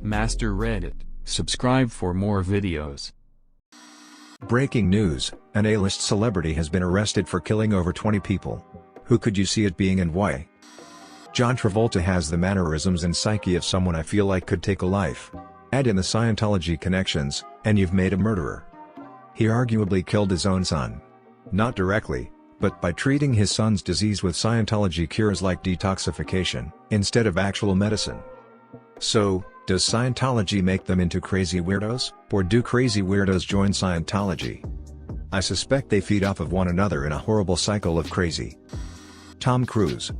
Master Reddit, subscribe for more videos. Breaking news, an A-list celebrity has been arrested for killing over 20 people. Who could you see it being and why? John Travolta has the mannerisms and psyche of someone I feel like could take a life. Add in the Scientology connections, and you've made a murderer. He arguably killed his own son. Not directly, but by treating his son's disease with Scientology cures like detoxification, instead of actual medicine. So, does Scientology make them into crazy weirdos, or do crazy weirdos join Scientology? I suspect they feed off of one another in a horrible cycle of crazy. Tom Cruise.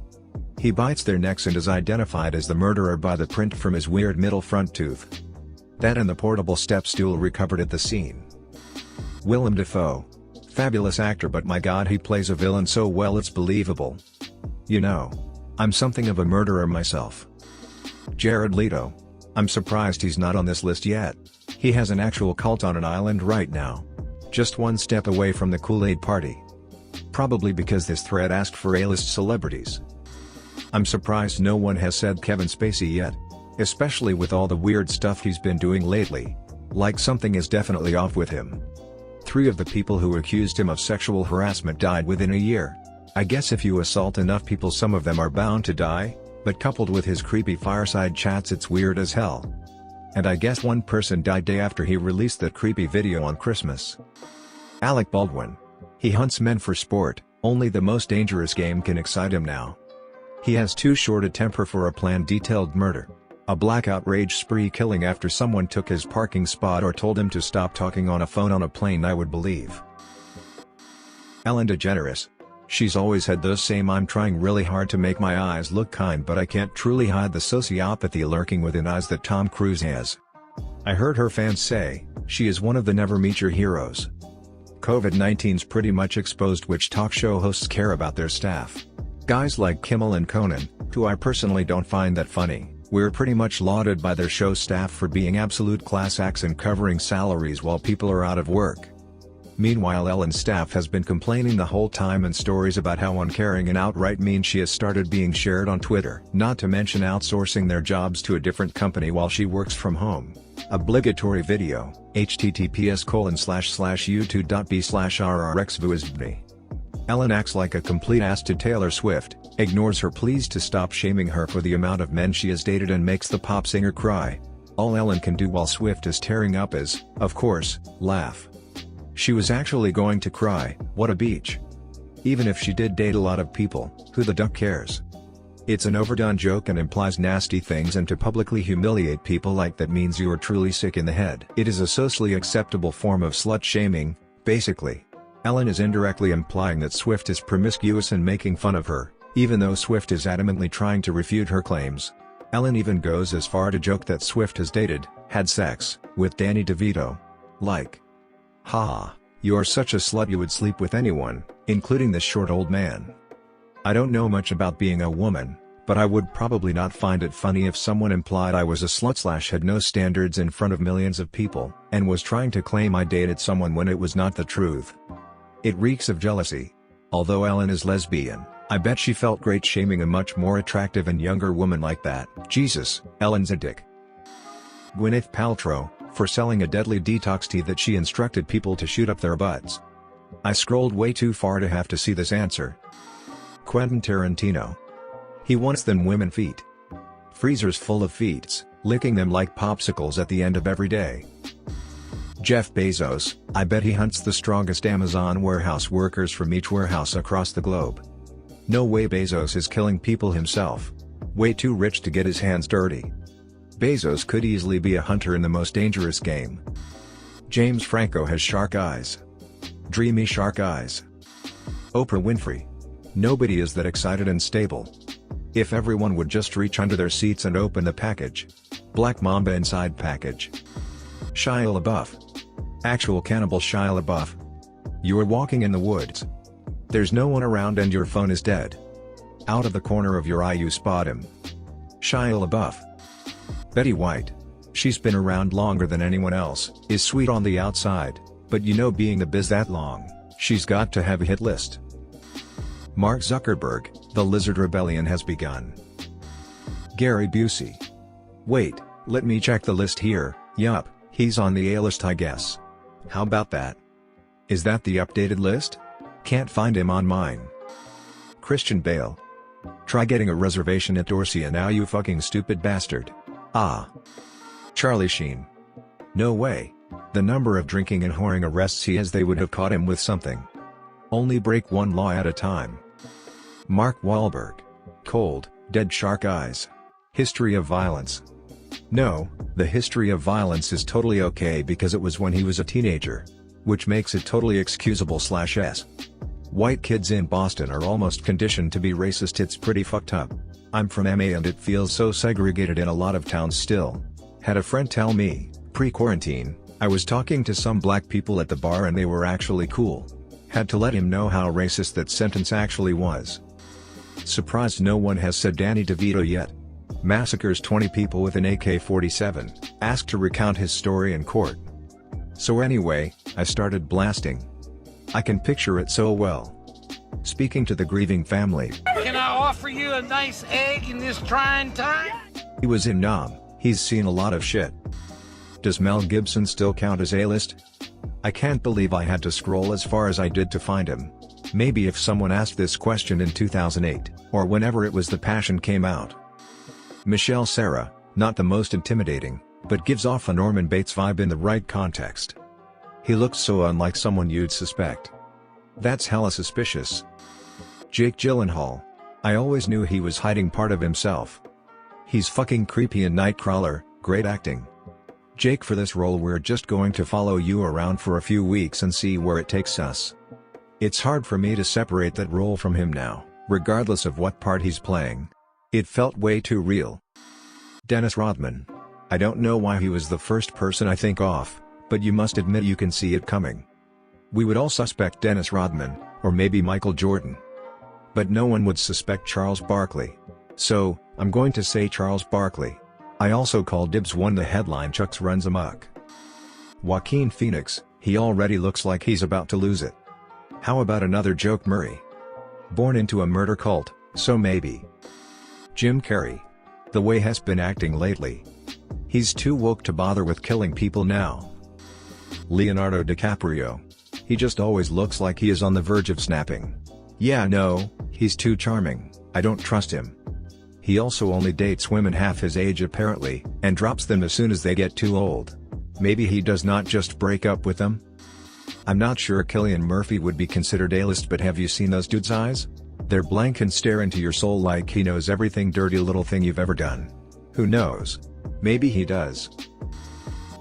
He bites their necks and is identified as the murderer by the print from his weird middle front tooth. That and the portable step stool recovered at the scene. Willem Dafoe. Fabulous actor, but my god, he plays a villain so well it's believable. You know, I'm something of a murderer myself. Jared Leto. I'm surprised he's not on this list yet. He has an actual cult on an island right now. Just one step away from the Kool-Aid party. Probably because this thread asked for A-list celebrities. I'm surprised no one has said Kevin Spacey yet. Especially with all the weird stuff he's been doing lately. Like something is definitely off with him. 3 of the people who accused him of sexual harassment died within a year. I guess if you assault enough people, some of them are bound to die, but coupled with his creepy fireside chats, it's weird as hell. And I guess one person died day after he released that creepy video on Christmas. Alec Baldwin. He hunts men for sport, only the most dangerous game can excite him now. He has too short a temper for a planned detailed murder. A blackout rage spree killing after someone took his parking spot or told him to stop talking on a phone on a plane, I would believe. Ellen Degeneres. She's always had those same I'm trying really hard to make my eyes look kind but I can't truly hide the sociopathy lurking within eyes that Tom Cruise has. I heard her fans say, she is one of the never meet your heroes. COVID-19's pretty much exposed which talk show hosts care about their staff. Guys like Kimmel and Conan, who I personally don't find that funny, we're pretty much lauded by their show staff for being absolute class acts and covering salaries while people are out of work. Meanwhile, Ellen's staff has been complaining the whole time, and stories about how uncaring and outright mean she has started being shared on Twitter. Not to mention outsourcing their jobs to a different company while she works from home. Obligatory video, https://youtube.b/rrxvuisbny. Ellen acts like a complete ass to Taylor Swift, ignores her pleas to stop shaming her for the amount of men she has dated, and makes the pop singer cry. All Ellen can do while Swift is tearing up is, of course, laugh. She was actually going to cry. What a beach. Even if she did date a lot of people, who the duck cares? It's an overdone joke and implies nasty things, and to publicly humiliate people like that means you are truly sick in the head. It is a socially acceptable form of slut-shaming, basically. Ellen is indirectly implying that Swift is promiscuous and making fun of her, even though Swift is adamantly trying to refute her claims. Ellen even goes as far to joke that Swift has had sex, with Danny DeVito. Like, ha, you're such a slut you would sleep with anyone, including this short old man. I don't know much about being a woman, but I would probably not find it funny if someone implied I was a slut / had no standards in front of millions of people, and was trying to claim I dated someone when it was not the truth. It reeks of jealousy. Although Ellen is lesbian, I bet she felt great shaming a much more attractive and younger woman like that. Jesus, Ellen's a dick. Gwyneth Paltrow, for selling a deadly detox tea that she instructed people to shoot up their butts. I scrolled way too far to have to see this answer. Quentin Tarantino. He wants them women feet. Freezers full of feets, licking them like popsicles at the end of every day. Jeff Bezos. I bet he hunts the strongest Amazon warehouse workers from each warehouse across the globe. No way Bezos is killing people himself. Way too rich to get his hands dirty. Bezos could easily be a hunter in the most dangerous game. James Franco has shark eyes. Dreamy shark eyes. Oprah Winfrey. Nobody is that excited and stable. If everyone would just reach under their seats and open the package. Black Mamba inside package. Shia LaBeouf. Actual cannibal Shia LaBeouf. You are walking in the woods. There's no one around and your phone is dead. Out of the corner of your eye you spot him. Shia LaBeouf. Betty White. She's been around longer than anyone else, is sweet on the outside, but you know, being the biz that long, she's got to have a hit list. Mark Zuckerberg. The Lizard Rebellion has begun. Gary Busey. Wait, Let me check the list here. Yup, he's on the A-list I guess. How about that? Is that the updated list? Can't find him on mine. Christian Bale. Try getting a reservation at Dorsia now, you fucking stupid bastard. Ah. Charlie Sheen. No way. The number of drinking and whoring arrests he has, they would have caught him with something. Only break one law at a time. Mark Wahlberg. Cold, dead shark eyes. History of violence. No, the history of violence is totally okay because it was when he was a teenager. Which makes it totally excusable/s. White kids in Boston are almost conditioned to be racist. It's pretty fucked up. I'm from MA and it feels so segregated in a lot of towns still. Had a friend tell me, pre-quarantine, I was talking to some black people at the bar and they were actually cool. Had to let him know how racist that sentence actually was. Surprised no one has said Danny DeVito yet. Massacres 20 people with an AK-47, asked to recount his story in court. So anyway, I started blasting. I can picture it so well. Speaking to the grieving family. Can I offer you a nice egg in this trying time? He was in Nam, he's seen a lot of shit. Does Mel Gibson still count as A-list? I can't believe I had to scroll as far as I did to find him. Maybe if someone asked this question in 2008, or whenever it was The Passion came out. Michelle Serra, not the most intimidating, but gives off a Norman Bates vibe in the right context. He looks so unlike someone you'd suspect. That's hella suspicious. Jake Gyllenhaal. I always knew he was hiding part of himself. He's fucking creepy in Nightcrawler, great acting. Jake, for this role we're just going to follow you around for a few weeks and see where it takes us. It's hard for me to separate that role from him now, regardless of what part he's playing. It felt way too real. Dennis Rodman. I don't know why he was the first person I think of, but you must admit you can see it coming. We would all suspect Dennis Rodman, or maybe Michael Jordan. But no one would suspect Charles Barkley. So, I'm going to say Charles Barkley. I also call dibs when the headline Chucks runs amok. Joaquin Phoenix, he already looks like he's about to lose it. How about another Joe Murray? Born into a murder cult, so maybe. Jim Carrey. The way he's been acting lately. He's too woke to bother with killing people now. Leonardo DiCaprio. He just always looks like he is on the verge of snapping. Yeah, no, he's too charming, I don't trust him. He also only dates women half his age apparently, and drops them as soon as they get too old. Maybe he does not just break up with them? I'm not sure Cillian Murphy would be considered A-list, but have you seen those dude's eyes? They're blank and stare into your soul like he knows everything dirty little thing you've ever done. Who knows? Maybe he does.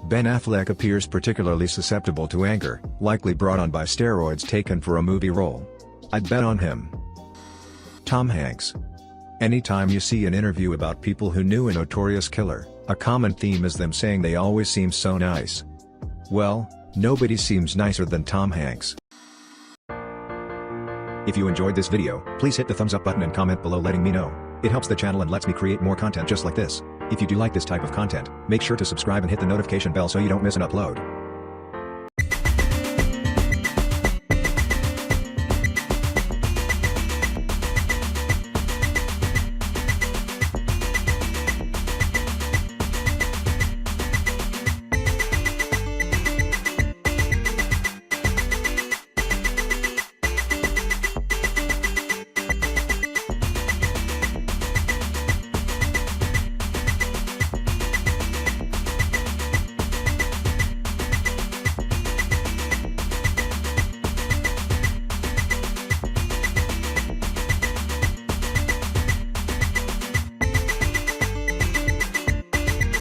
Ben Affleck appears particularly susceptible to anger, likely brought on by steroids taken for a movie role. I'd bet on him. Tom Hanks. Anytime you see an interview about people who knew a notorious killer, a common theme is them saying they always seem so nice. Well, nobody seems nicer than Tom Hanks. If you enjoyed this video, please hit the thumbs up button and comment below letting me know. It helps the channel and lets me create more content just like this. If you do like this type of content, make sure to subscribe and hit the notification bell so you don't miss an upload.